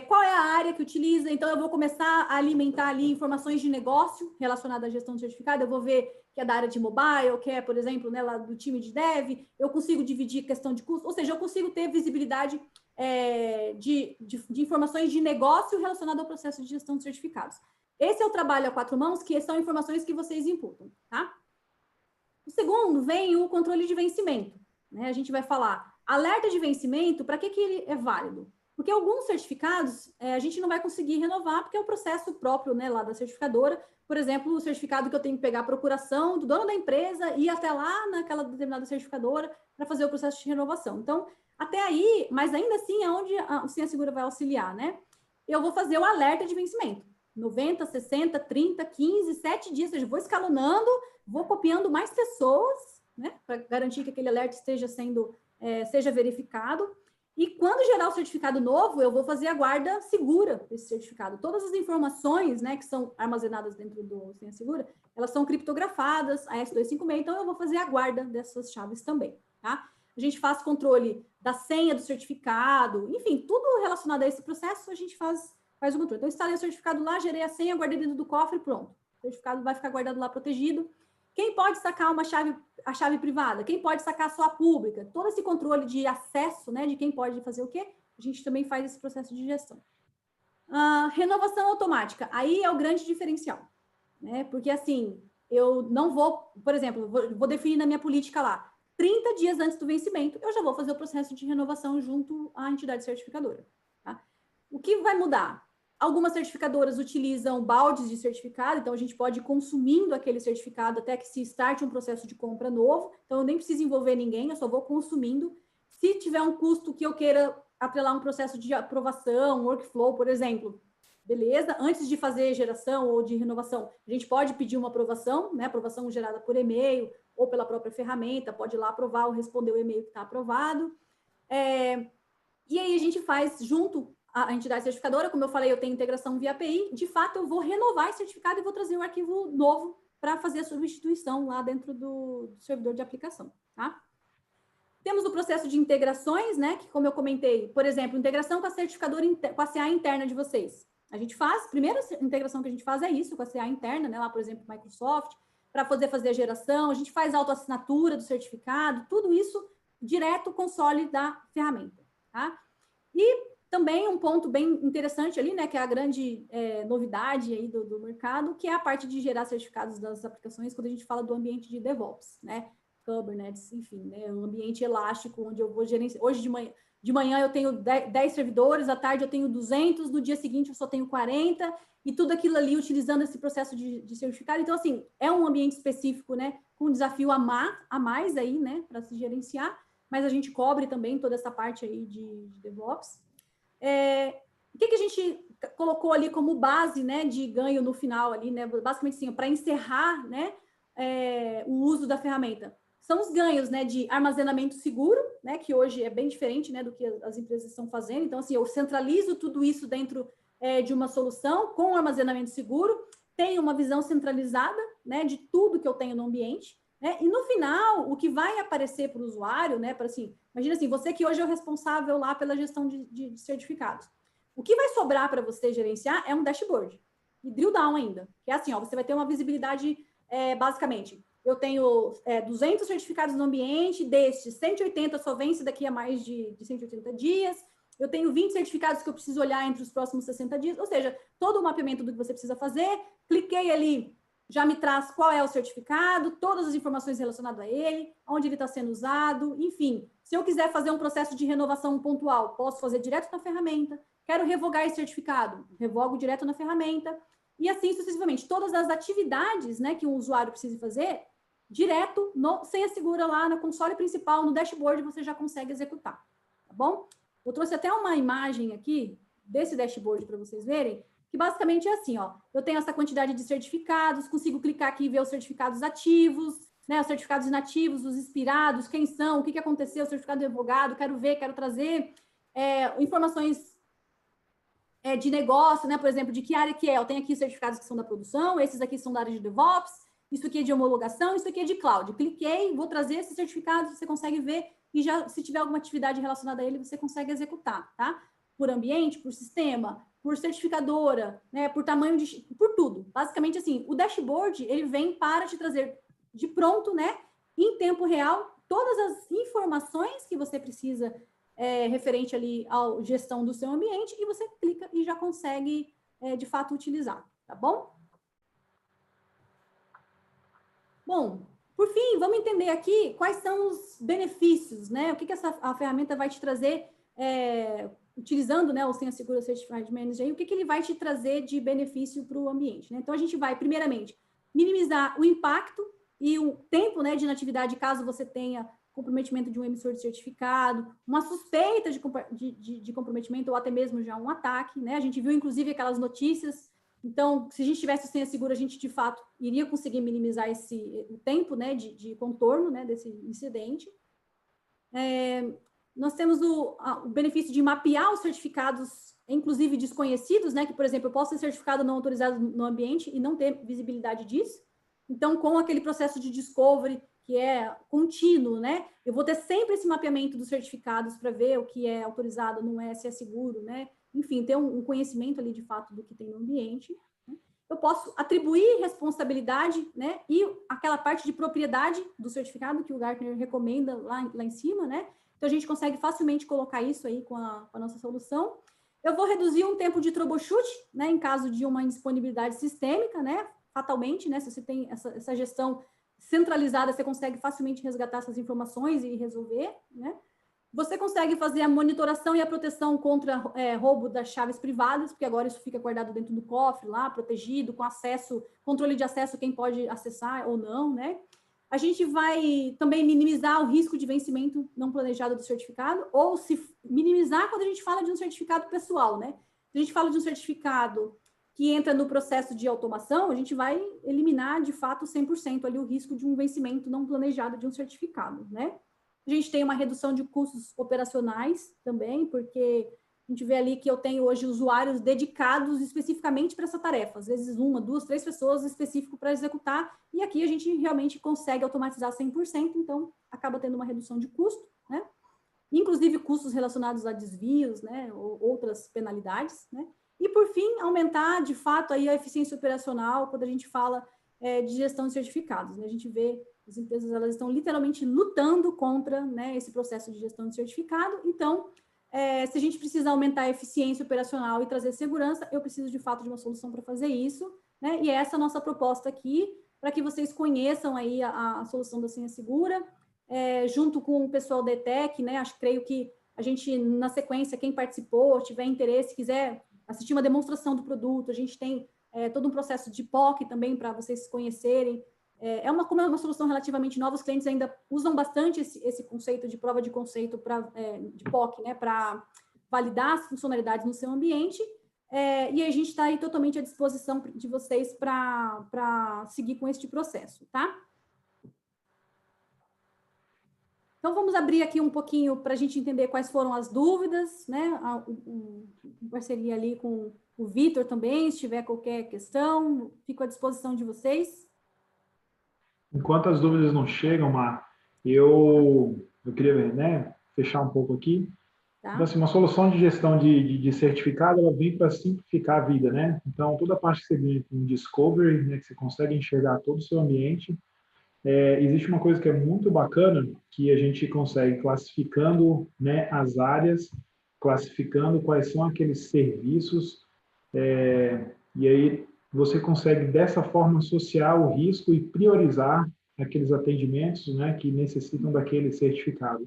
Qual é a área que utiliza? Então, eu vou começar a alimentar ali informações de negócio relacionadas à gestão do certificado. Eu vou ver que é da área de mobile, que é, por exemplo, né, lá do time de dev. Eu consigo dividir questão de custo, ou seja, eu consigo ter visibilidade de informações de negócio relacionado ao processo de gestão de certificados. Esse é o trabalho a quatro mãos, que são informações que vocês imputam, tá? O segundo vem o controle de vencimento, né? A gente vai falar alerta de vencimento, para que ele é válido? Porque alguns certificados a gente não vai conseguir renovar, porque é um processo próprio, né, lá da certificadora. Por exemplo, o certificado que eu tenho que pegar a procuração do dono da empresa e ir até lá naquela determinada certificadora para fazer o processo de renovação. Então, até aí, mas ainda assim é onde o Senha Segura vai auxiliar, né? Eu vou fazer o alerta de vencimento. 90, 60, 30, 15, 7 dias, ou seja, vou escalonando, vou copiando mais pessoas, né, para garantir que aquele alerta seja verificado. E quando gerar o certificado novo, eu vou fazer a guarda segura desse certificado. Todas as informações, né, que são armazenadas dentro do Senha Segura, elas são criptografadas, a S256, então eu vou fazer a guarda dessas chaves também, tá? A gente faz controle da senha do certificado, enfim, tudo relacionado a esse processo, a gente faz o controle. Então, instalei o certificado lá, gerei a senha, guardei dentro do cofre, pronto. O certificado vai ficar guardado lá protegido. Quem pode sacar a chave privada? Quem pode sacar só a pública? Todo esse controle de acesso, né, de quem pode fazer o quê, a gente também faz esse processo de gestão. Renovação automática. Aí é o grande diferencial, né? Porque, assim, eu não vou, por exemplo, vou definir na minha política lá, 30 dias antes do vencimento, eu já vou fazer o processo de renovação junto à entidade certificadora. Tá? O que vai mudar? Algumas certificadoras utilizam baldes de certificado, então a gente pode ir consumindo aquele certificado até que se starte um processo de compra novo. Então eu nem preciso envolver ninguém, eu só vou consumindo. Se tiver um custo que eu queira atrelar um processo de aprovação, workflow, por exemplo, beleza? Antes de fazer geração ou de renovação, a gente pode pedir uma aprovação, né? Aprovação gerada por e-mail ou pela própria ferramenta, pode ir lá aprovar ou responder o e-mail que está aprovado. E aí a gente faz junto a entidade certificadora, como eu falei, eu tenho integração via API, de fato eu vou renovar esse certificado e vou trazer um arquivo novo para fazer a substituição lá dentro do servidor de aplicação, tá? Temos o processo de integrações, né, que como eu comentei, por exemplo, integração com a certificadora, com a CA interna de vocês. A gente faz, a primeira integração que a gente faz é isso, com a CA interna, né, lá, por exemplo, Microsoft, para poder fazer a geração, a gente faz a autoassinatura do certificado, tudo isso direto console da ferramenta, tá? E também um ponto bem interessante ali, né, que é a grande novidade aí do mercado, que é a parte de gerar certificados das aplicações, quando a gente fala do ambiente de DevOps, né, Kubernetes, enfim, né, um ambiente elástico, onde eu vou gerenciar. Hoje de manhã eu tenho 10 servidores, à tarde eu tenho 200, no dia seguinte eu só tenho 40, e tudo aquilo ali utilizando esse processo de certificado. Então, assim, é um ambiente específico, né, com um desafio a mais aí, né, para se gerenciar, mas a gente cobre também toda essa parte aí de DevOps. O que a gente colocou ali como base, né, de ganho no final ali, né, basicamente assim, para encerrar, né, o uso da ferramenta, são os ganhos, né, de armazenamento seguro, né, que hoje é bem diferente, né, do que as empresas estão fazendo. Então, assim, eu centralizo tudo isso dentro de uma solução com armazenamento seguro, tenho uma visão centralizada, né, de tudo que eu tenho no ambiente. E no final, o que vai aparecer para o usuário, né, para assim, imagina assim, você que hoje é o responsável lá pela gestão de certificados. O que vai sobrar para você gerenciar é um dashboard. E drill down ainda. Que é assim, ó, você vai ter uma visibilidade, basicamente, eu tenho 200 certificados no ambiente, destes 180 só vence daqui a mais de 180 dias, eu tenho 20 certificados que eu preciso olhar entre os próximos 60 dias, ou seja, todo o mapeamento do que você precisa fazer, cliquei ali, já me traz qual é o certificado, todas as informações relacionadas a ele, onde ele está sendo usado, enfim. Se eu quiser fazer um processo de renovação pontual, posso fazer direto na ferramenta. Quero revogar esse certificado, revogo direto na ferramenta. E assim sucessivamente. Todas as atividades, né, que um usuário precisa fazer, direto no Senha Segura lá na console principal, no dashboard, você já consegue executar. Tá bom? Eu trouxe até uma imagem aqui desse dashboard para vocês verem, que basicamente é assim, ó, eu tenho essa quantidade de certificados, consigo clicar aqui e ver os certificados ativos, né, os certificados inativos, os expirados, quem são, o que aconteceu, o certificado revogado, quero ver, quero trazer informações de negócio, né, por exemplo, de que área que é, eu tenho aqui certificados que são da produção, esses aqui são da área de DevOps, isso aqui é de homologação, isso aqui é de cloud. Cliquei, vou trazer esses certificados, você consegue ver, e já, se tiver alguma atividade relacionada a ele, você consegue executar, tá? Por ambiente, por sistema, por certificadora, né, por tamanho por tudo. Basicamente, assim, o dashboard, ele vem para te trazer de pronto, né, em tempo real, todas as informações que você precisa referente ali à gestão do seu ambiente, e você clica e já consegue, de fato, utilizar, tá bom? Bom, por fim, vamos entender aqui quais são os benefícios, né? O que a ferramenta vai te trazer utilizando, né, o Senha Segura Certified Manager, o que ele vai te trazer de benefício para o ambiente, né? Então, a gente vai, primeiramente, minimizar o impacto e o tempo, né, de inatividade, caso você tenha comprometimento de um emissor de certificado, uma suspeita de comprometimento ou até mesmo já um ataque, né? A gente viu, inclusive, aquelas notícias. Então, se a gente tivesse o Senha Segura, a gente, de fato, iria conseguir minimizar o tempo, né, de contorno, né, desse incidente. Nós temos o benefício de mapear os certificados, inclusive desconhecidos, né? Que, por exemplo, eu posso ter certificado não autorizado no ambiente e não ter visibilidade disso. Então, com aquele processo de discovery, que é contínuo, né? Eu vou ter sempre esse mapeamento dos certificados para ver o que é autorizado, não é, se é seguro, né? Enfim, ter um conhecimento ali, de fato, do que tem no ambiente. Eu posso atribuir responsabilidade, né? E aquela parte de propriedade do certificado que o Gartner recomenda lá em cima, né? Então, a gente consegue facilmente colocar isso aí com a nossa solução. Eu vou reduzir um tempo de troubleshoot, né? Em caso de uma indisponibilidade sistêmica, né? Fatalmente, né? Se você tem essa gestão centralizada, você consegue facilmente resgatar essas informações e resolver, né? Você consegue fazer a monitoração e a proteção contra roubo das chaves privadas, porque agora isso fica guardado dentro do cofre lá, protegido, com acesso, controle de acesso, quem pode acessar ou não, né? A gente vai também minimizar o risco de vencimento não planejado do certificado, ou se minimizar quando a gente fala de um certificado pessoal, né? Se a gente fala de um certificado que entra no processo de automação, a gente vai eliminar, de fato, 100% ali o risco de um vencimento não planejado de um certificado, né? A gente tem uma redução de custos operacionais também, porque a gente vê ali que eu tenho hoje usuários dedicados especificamente para essa tarefa, às vezes 1, 2, 3 pessoas específico para executar, e aqui a gente realmente consegue automatizar 100%, então acaba tendo uma redução de custo, né? Inclusive custos relacionados a desvios, né, ou outras penalidades, né? E, por fim, aumentar, de fato, aí a eficiência operacional quando a gente fala de gestão de certificados, né? A gente vê as empresas, elas estão literalmente lutando contra, né, esse processo de gestão de certificado. Então, se a gente precisa aumentar a eficiência operacional e trazer segurança, eu preciso, de fato, de uma solução para fazer isso, né? E essa é a nossa proposta aqui, para que vocês conheçam aí a solução da Senha Segura, junto com o pessoal da ETEC, né? Creio que a gente, na sequência, quem participou, tiver interesse, quiser assistir uma demonstração do produto, a gente tem todo um processo de POC também para vocês conhecerem. Como é uma solução relativamente nova, os clientes ainda usam bastante esse conceito de prova de conceito de POC, né, para validar as funcionalidades no seu ambiente, e a gente está aí totalmente à disposição de vocês para seguir com este processo, tá? Então, vamos abrir aqui um pouquinho para a gente entender quais foram as dúvidas, né? Em parceria ali com o Vitor também, se tiver qualquer questão, fico à disposição de vocês. Enquanto as dúvidas não chegam, Mar, eu queria, né, fechar um pouco aqui. Tá. Então, assim, uma solução de gestão de certificado, ela vem para simplificar a vida, né? Então, toda a parte que você vem com Discovery, né, que você consegue enxergar todo o seu ambiente, existe uma coisa que é muito bacana, que a gente consegue classificando, né, as áreas, classificando quais são aqueles serviços, e aí você consegue, dessa forma, associar o risco e priorizar aqueles atendimentos, né, que necessitam daquele certificado.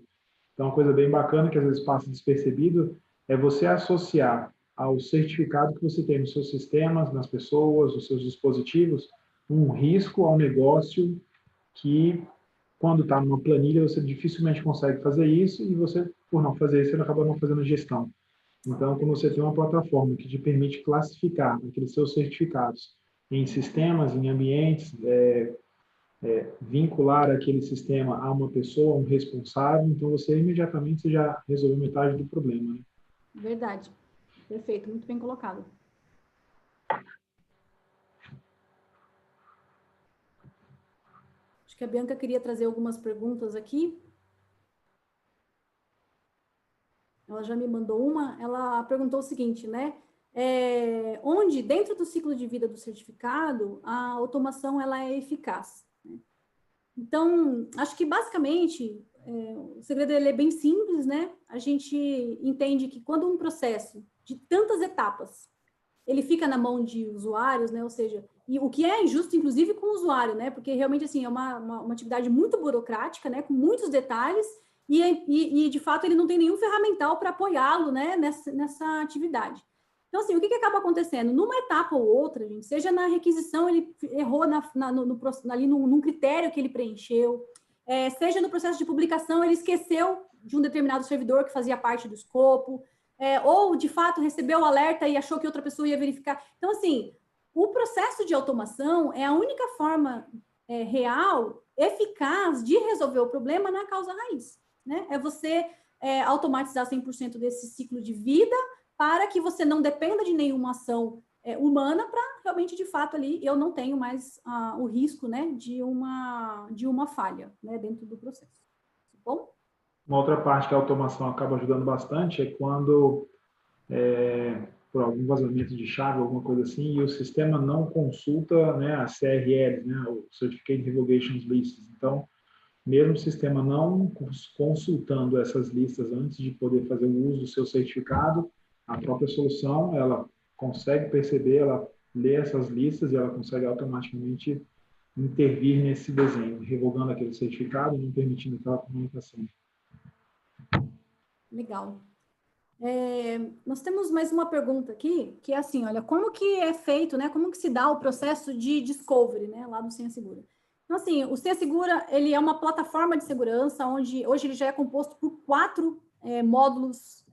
Então, uma coisa bem bacana que às vezes passa despercebido é você associar ao certificado que você tem nos seus sistemas, nas pessoas, nos seus dispositivos, um risco ao negócio que, quando está numa planilha, você dificilmente consegue fazer isso e você, por não fazer isso, você acaba não fazendo gestão. Então, quando você tem uma plataforma que te permite classificar aqueles seus certificados em sistemas, em ambientes, vincular aquele sistema a uma pessoa, um responsável, então você imediatamente já resolveu metade do problema, né? Verdade. Perfeito, muito bem colocado. Acho que a Bianca queria trazer algumas perguntas aqui. Ela já me mandou uma. Ela perguntou o seguinte, né? Onde, dentro do ciclo de vida do certificado, a automação ela é eficaz? Então, acho que basicamente o segredo ele é bem simples, né? A gente entende que quando um processo de tantas etapas ele fica na mão de usuários, né? Ou seja, e o que é injusto, inclusive, com o usuário, né? Porque realmente assim é uma atividade muito burocrática, né? Com muitos detalhes e, de fato, ele não tem nenhum ferramental para apoiá-lo, né, nessa atividade. Então, assim, o que acaba acontecendo? Numa etapa ou outra, gente, seja na requisição, ele errou ali num critério que ele preencheu, seja no processo de publicação, ele esqueceu de um determinado servidor que fazia parte do escopo, ou, de fato, recebeu o alerta e achou que outra pessoa ia verificar. Então, assim, o processo de automação é a única forma real, eficaz, de resolver o problema na causa raiz, né? É você automatizar 100% desse ciclo de vida para que você não dependa de nenhuma ação humana para realmente, de fato, ali eu não tenho mais o risco, né, de uma falha, né, dentro do processo. Tá bom? Uma outra parte que a automação acaba ajudando bastante é quando, por algum vazamento de chave, alguma coisa assim, e o sistema não consulta, né, a CRL, né, o Certificate Revocation Lists. Então, mesmo o sistema não consultando essas listas antes de poder fazer o uso do seu certificado, a própria solução, ela consegue perceber, ela lê essas listas e ela consegue automaticamente intervir nesse desenho, revogando aquele certificado e não permitindo aquela comunicação. Legal. Nós temos mais uma pergunta aqui, que é assim, olha, como que é feito, né, como que se dá o processo de discovery, né, lá do Senha Segura? Então, assim, o Senha Segura, ele é uma plataforma de segurança, onde hoje ele já é composto por 4 módulos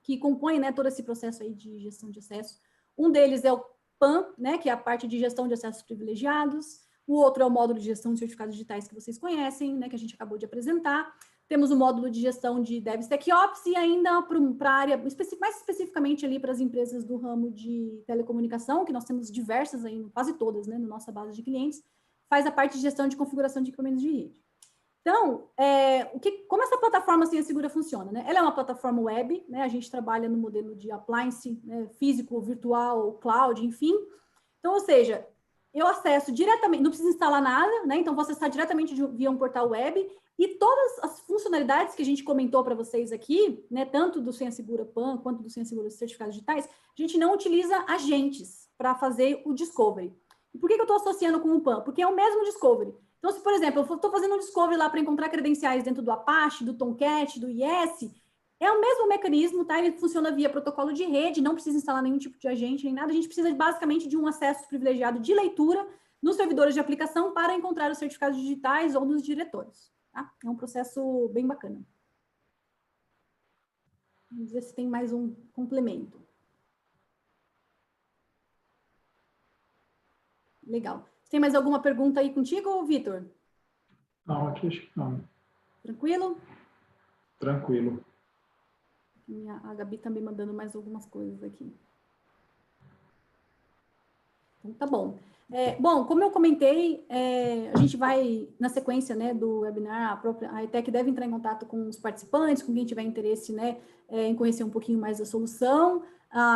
que compõem, né, todo esse processo aí de gestão de acesso. Um deles é o PAN, né, que é a parte de gestão de acessos privilegiados. O outro é o módulo de gestão de certificados digitais que vocês conhecem, né, que a gente acabou de apresentar. Temos o módulo de gestão de DevSecOps e ainda para a área, mais especificamente ali para as empresas do ramo de telecomunicação, que nós temos diversas aí, quase todas, né, na nossa base de clientes, faz a parte de gestão de configuração de equipamentos de rede. Então, como essa plataforma Senha Segura funciona? Né? Ela é uma plataforma web, né? A gente trabalha no modelo de appliance, né? Físico, virtual, cloud, enfim. Então, ou seja, eu acesso diretamente, não precisa instalar nada, né? Então, você está diretamente via um portal web e todas as funcionalidades que a gente comentou para vocês aqui, né? Tanto do Senha Segura PAN quanto do Senha Segura Certificados Digitais, a gente não utiliza agentes para fazer o discovery. E por que eu estou associando com o PAN? Porque é o mesmo discovery. Então, se, por exemplo, eu estou fazendo um discovery lá para encontrar credenciais dentro do Apache, do Tomcat, do IS, é o mesmo mecanismo, tá? Ele funciona via protocolo de rede, não precisa instalar nenhum tipo de agente, nem nada. A gente precisa basicamente de um acesso privilegiado de leitura nos servidores de aplicação para encontrar os certificados digitais ou nos diretórios, tá? É um processo bem bacana. Vamos ver se tem mais um complemento. Legal. Tem mais alguma pergunta aí contigo, Vitor? Não, aqui acho que não. Tranquilo? Tranquilo. A Gabi também mandando mais algumas coisas aqui. Então, tá bom. Bom, como eu comentei, a gente vai, na sequência, né, do webinar, a ETEC deve entrar em contato com os participantes, com quem tiver interesse, né, em conhecer um pouquinho mais da solução.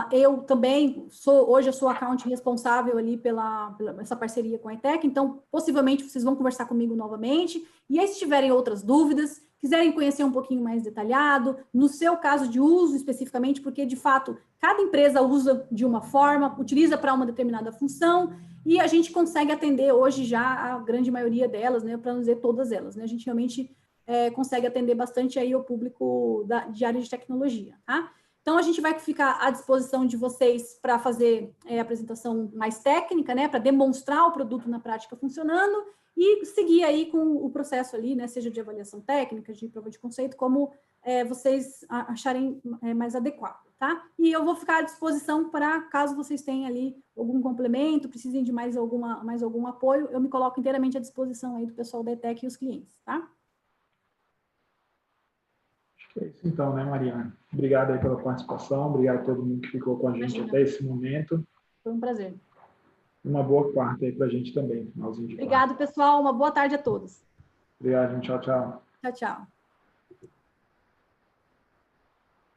Eu também hoje eu sou account responsável ali pela essa parceria com a ETEC, então possivelmente vocês vão conversar comigo novamente, e aí se tiverem outras dúvidas, quiserem conhecer um pouquinho mais detalhado, no seu caso de uso especificamente, porque de fato cada empresa usa de uma forma, utiliza para uma determinada função, e a gente consegue atender hoje já a grande maioria delas, né, para não dizer todas elas, né, a gente realmente consegue atender bastante aí o público de área de tecnologia, tá? Então, a gente vai ficar à disposição de vocês para fazer a apresentação mais técnica, né, para demonstrar o produto na prática funcionando e seguir aí com o processo ali, né, seja de avaliação técnica, de prova de conceito, como vocês acharem mais adequado, tá? E eu vou ficar à disposição para, caso vocês tenham ali algum complemento, precisem de mais algum apoio, eu me coloco inteiramente à disposição aí do pessoal da ETEC e os clientes, tá? É isso então, né, Mariana? Obrigado aí pela participação, obrigado a todo mundo que ficou com a gente até esse momento. Foi um prazer. Uma boa quarta aí para a gente também, finalzinho de quarta. Obrigado, pessoal. Uma boa tarde a todos. Obrigado, tchau, tchau. Tchau, tchau.